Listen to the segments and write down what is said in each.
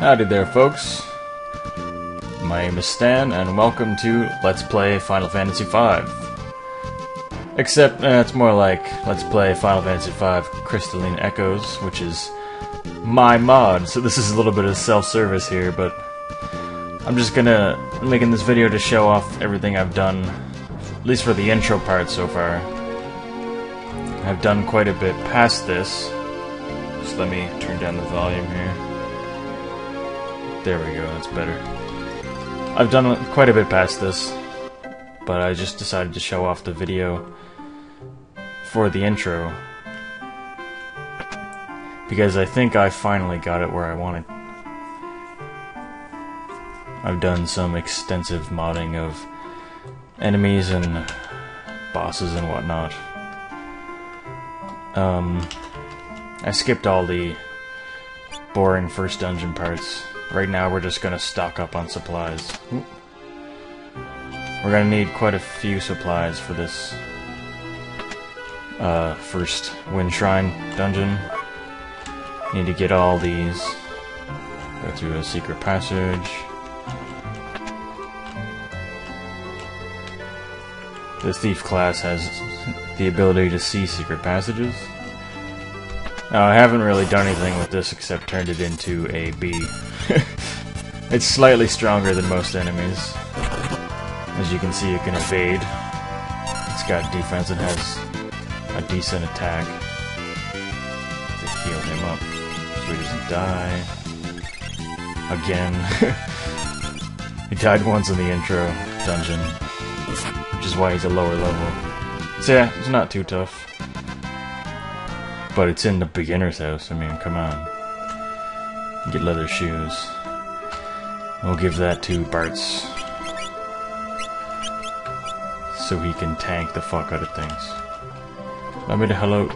Howdy there, folks. My name is Stan, and welcome to Let's Play Final Fantasy V. Except, it's more like Let's Play Final Fantasy V Crystalline Echoes, which is my mod, so this is a little bit of self-service here, but I'm just making this video to show off everything I've done, at least for the intro part so far. I've done quite a bit past this. Just let me turn down the volume here. There we go, that's better. I've done quite a bit past this, but I just decided to show off the video for the intro, because I think I finally got it where I wanted. I've done some extensive modding of enemies and bosses and whatnot. I skipped all the boring first dungeon parts. Right now we're just gonna stock up on supplies. Oop. We're gonna need quite a few supplies for this first Wind Shrine dungeon. Need to get all these. Go through a secret passage. The Thief class has the ability to see secret passages. Now, I haven't really done anything with this except turned it into a bee. It's slightly stronger than most enemies. As you can see, it can evade. It's got defense and has a decent attack. To heal him up so he doesn't die. Again. He died once in the intro dungeon, which is why he's a lower level. So yeah, it's not too tough. But it's in the beginner's house, I mean, come on. Get leather shoes. We'll give that to Bart's, so he can tank the fuck out of things. Let me to hello.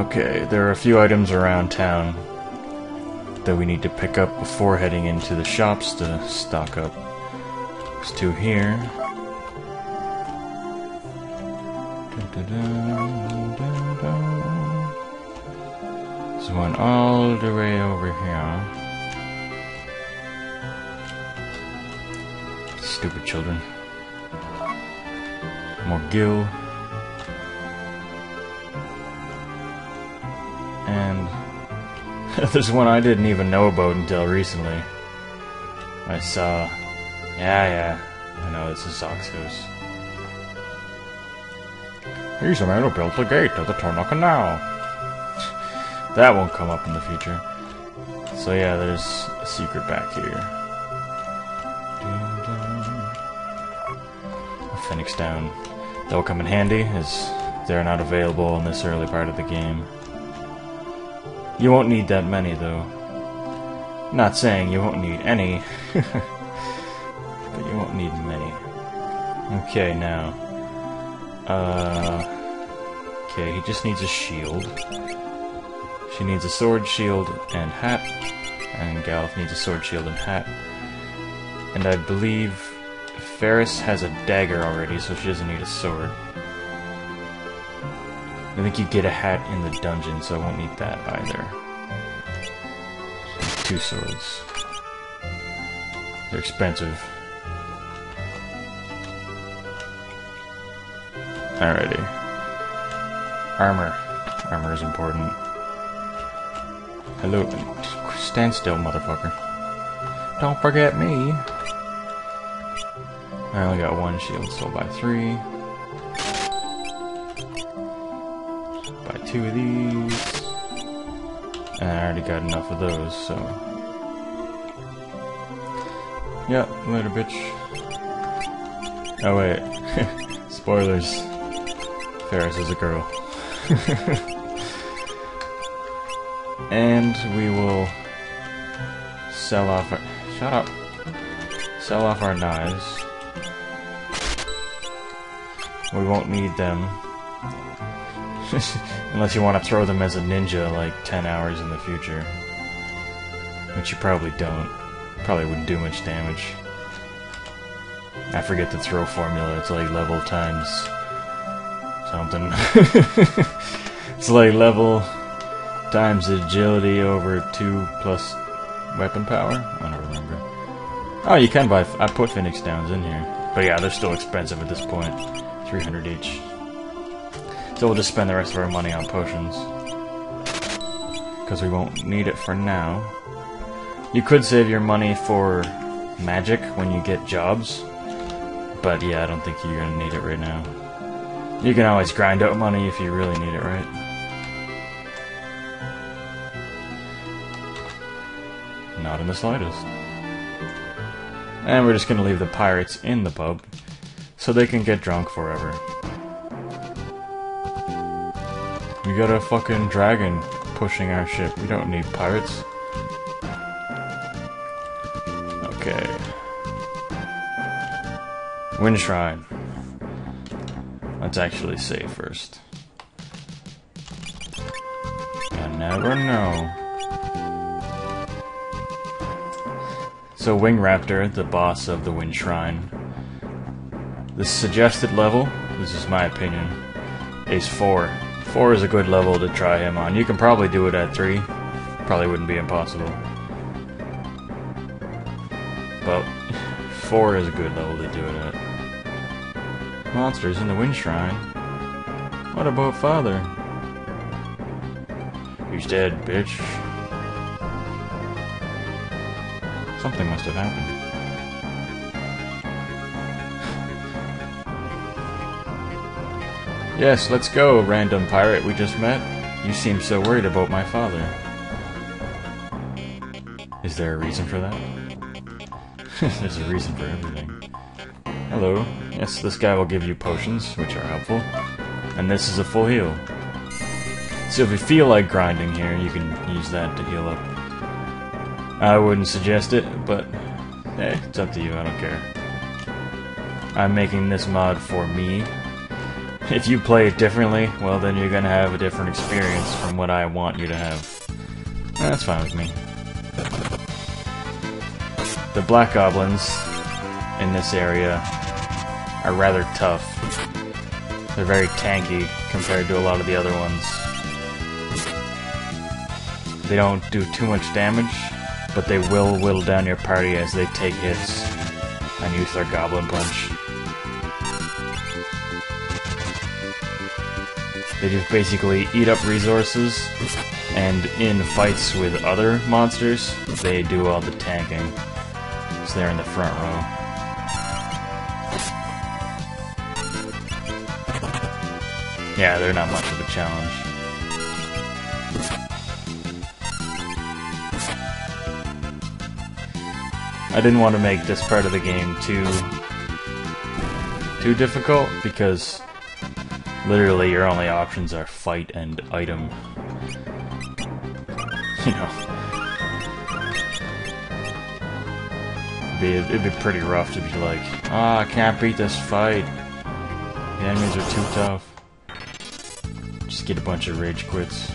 Okay, there are a few items around town that we need to pick up before heading into the shops to stock up. There's two here. There's one all the way over here. Stupid children. More gil. And there's one I didn't even know about until recently. I saw... Yeah, I know, this is Zoxos. He's a man who built a gate to the Torna Canal. That won't come up in the future. So yeah, there's a secret back here. A Phoenix Down. That will come in handy, as they're not available in this early part of the game. You won't need that many, though. Not saying you won't need any, but you won't need many. Okay, now. Okay, he just needs a shield. She needs a sword, shield, and hat. And Galuf needs a sword, shield, and hat. And I believe Ferris has a dagger already, so she doesn't need a sword. I think you get a hat in the dungeon, so I won't need that either. So 2 swords. They're expensive. Alrighty. Armor. Armor is important. Hello. Stand still, motherfucker. Don't forget me. I only got 1 shield, so I'll buy 3. Buy 2 of these. And I already got enough of those, so... Yep, later, bitch. Oh, wait. Spoilers. Ferris is a girl. And we will sell off our... Shut up. Sell off our knives. We won't need them. Unless you want to throw them as a ninja like 10 hours in the future. Which you probably don't. Probably wouldn't do much damage. I forget the throw formula, it's like level times something. It's like level times agility over 2 plus weapon power? I don't remember. Oh, you can buy... I put Phoenix Downs in here. But yeah, they're still expensive at this point. 300 each. So we'll just spend the rest of our money on potions. Because we won't need it for now. You could save your money for magic when you get jobs. But yeah, I don't think you're going to need it right now. You can always grind out money if you really need it, right? Not in the slightest. And we're just gonna leave the pirates in the pub, so they can get drunk forever. We got a fucking dragon pushing our ship. We don't need pirates. Okay. Wind Shrine. Let's actually save first. You never know. So Wing Raptor, the boss of the Wind Shrine. The suggested level, this is my opinion, is 4. 4 is a good level to try him on. You can probably do it at 3. Probably wouldn't be impossible. But 4 is a good level to do it at. Monsters in the Wind Shrine. What about Father? He's dead, bitch. Something must have happened. Yes, let's go, random pirate we just met. You seem so worried about my father. Is there a reason for that? There's a reason for everything. Hello. Yes, this guy will give you potions, which are helpful. And this is a full heal. So if you feel like grinding here, you can use that to heal up. I wouldn't suggest it, but it's up to you, I don't care. I'm making this mod for me. If you play it differently, well then you're gonna have a different experience from what I want you to have. That's fine with me. The Black Goblins in this area are rather tough. They're very tanky compared to a lot of the other ones. They don't do too much damage, but they will whittle down your party as they take hits and use their Goblin Punch. They just basically eat up resources, and in fights with other monsters, they do all the tanking. So they're in the front row. Yeah, they're not much of a challenge. I didn't want to make this part of the game too difficult, because literally your only options are fight and item. You know. It'd be pretty rough to be like, I can't beat this fight. The enemies are too tough. Just get a bunch of rage quits.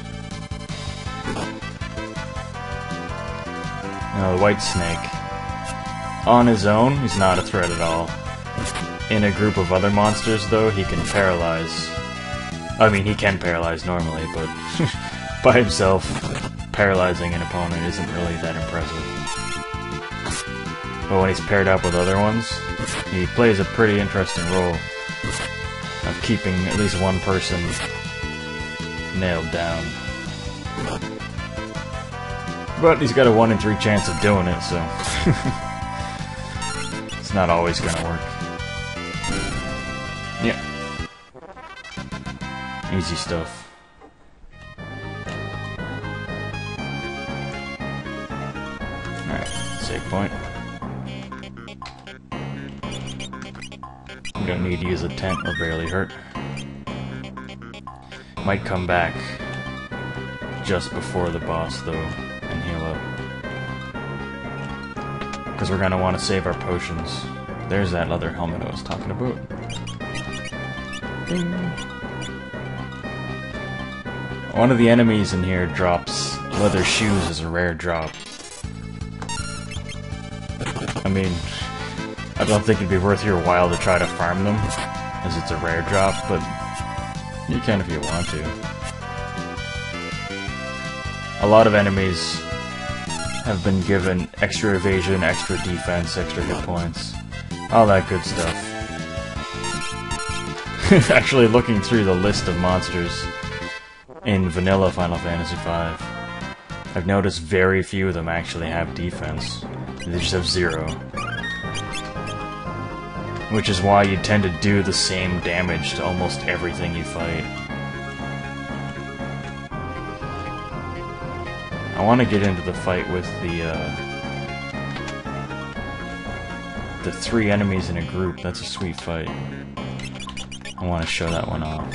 The White Snake. On his own, he's not a threat at all. In a group of other monsters, though, he can paralyze. I mean, he can paralyze normally, but by himself, paralyzing an opponent isn't really that impressive. But when he's paired up with other ones, he plays a pretty interesting role of keeping at least one person nailed down. But he's got a 1 in 3 chance of doing it, so it's not always gonna work. Yeah. Easy stuff. Alright, save point. You don't need to use a tent or barely hurt. Might come back just before the boss, though, and heal up. Because we're gonna want to save our potions. There's that leather helmet I was talking about. Ding. One of the enemies in here drops leather shoes as a rare drop. I mean, I don't think it'd be worth your while to try to farm them, as it's a rare drop, but you can if you want to. a lot of enemies have been given extra evasion, extra defense, extra hit points, all that good stuff. Actually, looking through the list of monsters in vanilla Final Fantasy V, I've noticed very few of them actually have defense. They just have 0. Which is why you tend to do the same damage to almost everything you fight. I want to get into the fight with the 3 enemies in a group. That's a sweet fight. I want to show that one off.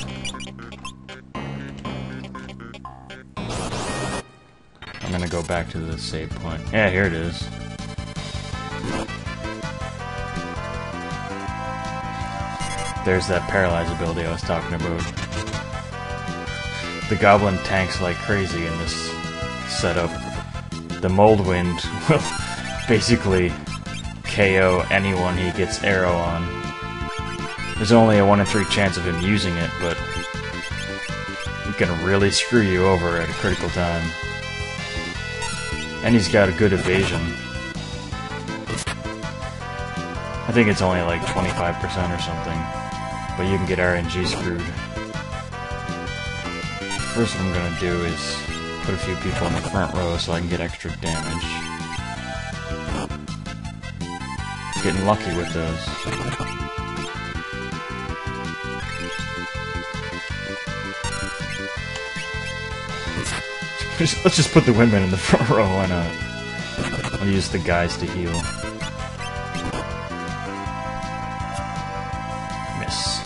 I'm gonna go back to the save point. Yeah, here it is. There's that paralyze ability I was talking about. The goblin tanks like crazy in this setup. The mold wind will basically KO anyone he gets arrow on. There's only a 1 in 3 chance of him using it, but he can really screw you over at a critical time. And he's got a good evasion. I think it's only like 25% or something, but you can get RNG screwed. First what I'm gonna do is put a few people in the front row so I can get extra damage. Getting lucky with those. Let's just put the women in the front row, why not? I'll use the guys to heal. Miss.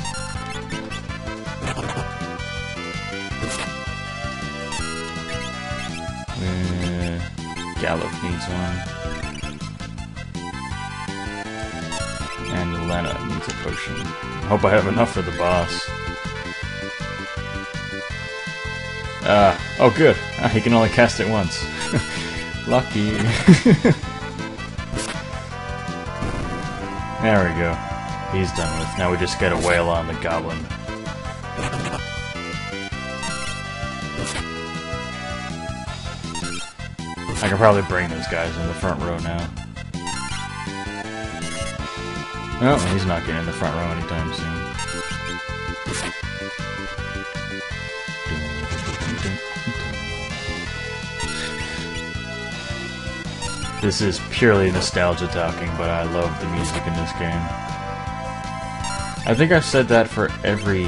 Gallup needs one. And Lena needs a potion. Hope I have enough for the boss. Oh good. He can only cast it once. Lucky. There we go. He's done with. Now we just gotta wail on the goblin. I can probably bring those guys in the front row now. Oh, he's not getting in the front row anytime soon. This is purely nostalgia talking, but I love the music in this game. I think I've said that for every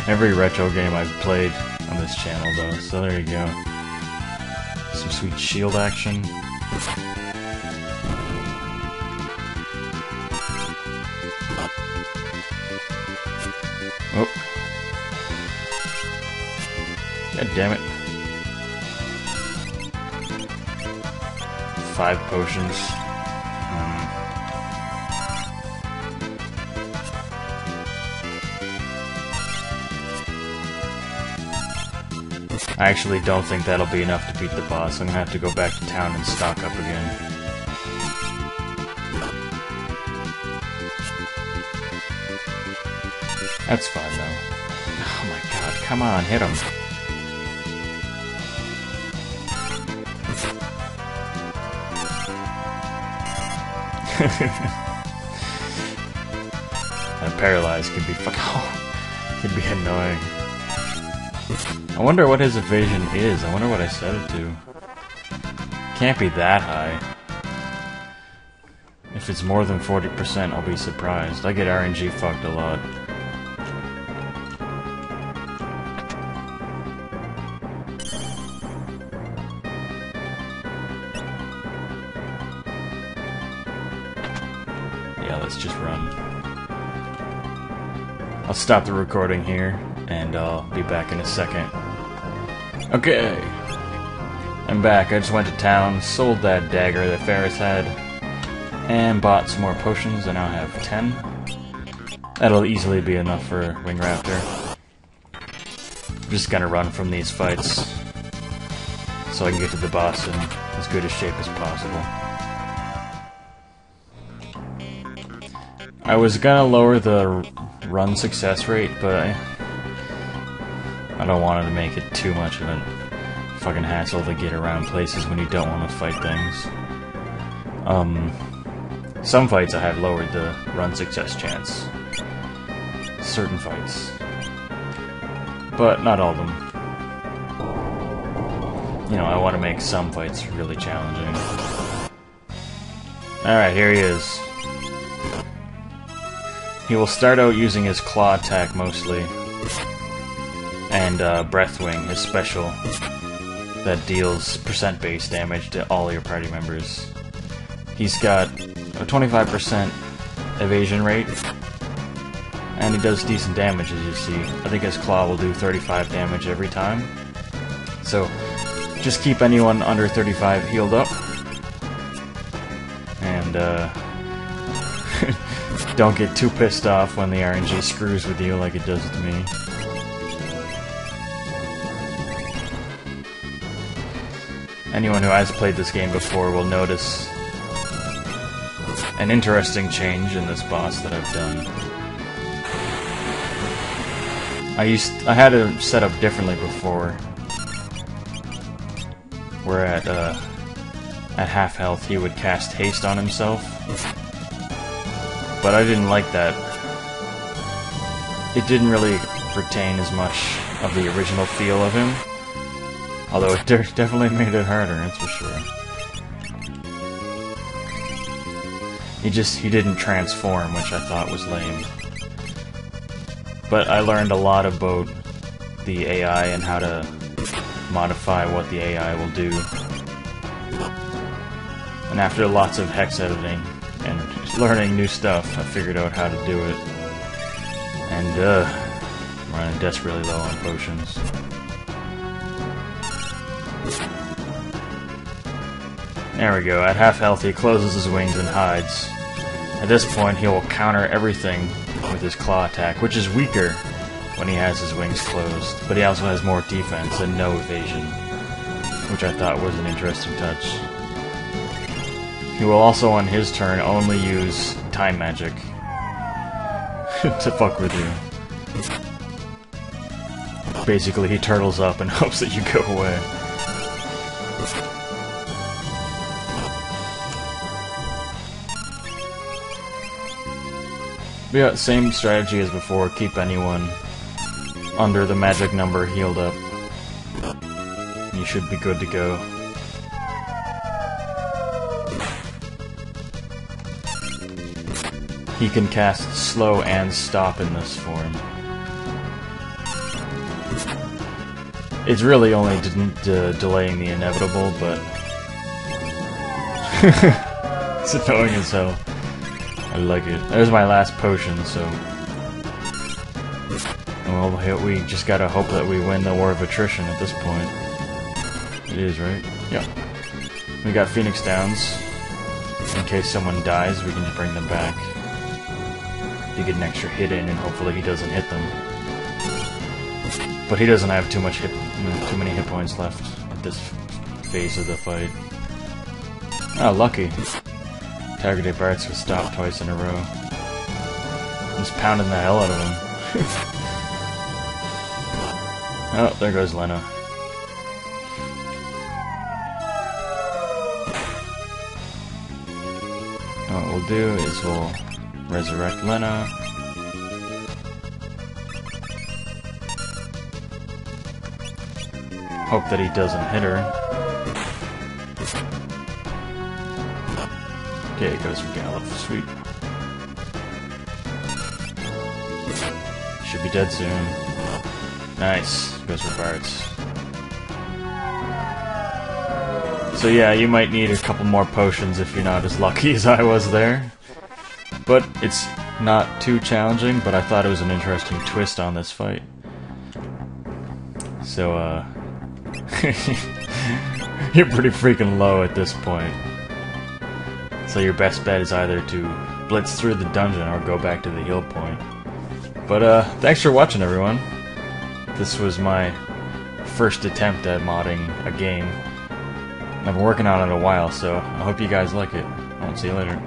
every retro game I've played on this channel, though, so there you go. Some sweet shield action. Oh. God damn it. 5 potions. I actually don't think that'll be enough to beat the boss. I'm gonna have to go back to town and stock up again. That's fine, though. Oh my god, come on, hit him. That paralyze could be could be annoying. I wonder what his evasion is. I wonder what I set it to. Can't be that high. If it's more than 40%, I'll be surprised. I get RNG fucked a lot. Yeah, let's just run. I'll stop the recording here, and I'll be back in a second. Okay. I'm back. I just went to town, sold that dagger that Ferris had, and bought some more potions. I now have 10. That'll easily be enough for Wing Raptor. I'm just gonna run from these fights so I can get to the boss in as good a shape as possible. I was gonna lower the run success rate, but I don't want to make it too much of a fucking hassle to get around places when you don't want to fight things. Some fights I have lowered the run success chance. Certain fights. But not all of them. You know, I want to make some fights really challenging. Alright, here he is. He will start out using his claw attack mostly. And Breath Wing, his special, that deals percent-based damage to all your party members. He's got a 25% evasion rate, and he does decent damage, as you see. I think his claw will do 35 damage every time. So, just keep anyone under 35 healed up. And, don't get too pissed off when the RNG screws with you like it does with me. Anyone who has played this game before will notice an interesting change in this boss that I've done. I had it set up differently before, where at half health he would cast haste on himself, but I didn't like that. It didn't really retain as much of the original feel of him, although it definitely made it harder, that's for sure. He didn't transform, which I thought was lame. But I learned a lot about the AI and how to modify what the AI will do. And after lots of hex editing and learning new stuff, I figured out how to do it. And, I'm running desperately low on potions. There we go, at half health he closes his wings and hides. At this point he will counter everything with his claw attack, which is weaker when he has his wings closed, but he also has more defense and no evasion, which I thought was an interesting touch. He will also on his turn only use time magic to fuck with you. Basically he turtles up and hopes that you go away. Yeah, same strategy as before, keep anyone under the magic number healed up. You should be good to go. He can cast slow and stop in this form. It's really only delaying the inevitable, but it's annoying as hell. I like it. There's my last potion, so... Well, we just gotta hope that we win the War of Attrition at this point. It is, right? Yeah. We got Phoenix Downs. In case someone dies, we can just bring them back. To get an extra hit in, and hopefully he doesn't hit them. But he doesn't have too many hit points left at this phase of the fight. Oh, lucky. Targeted Barts was stopped twice in a row. I'm just pounding the hell out of him. Oh, there goes Lena. What we'll do is we'll resurrect Lena. Hope that he doesn't hit her. Okay, it goes for Gallop. Sweet. Should be dead soon. Nice. Goes for Barts. So yeah, you might need a couple more potions if you're not as lucky as I was there. But it's not too challenging, but I thought it was an interesting twist on this fight. So, you're pretty freaking low at this point. So your best bet is either to blitz through the dungeon or go back to the heal point. But, thanks for watching, everyone. This was my first attempt at modding a game. I've been working on it a while, so I hope you guys like it. I'll see you later.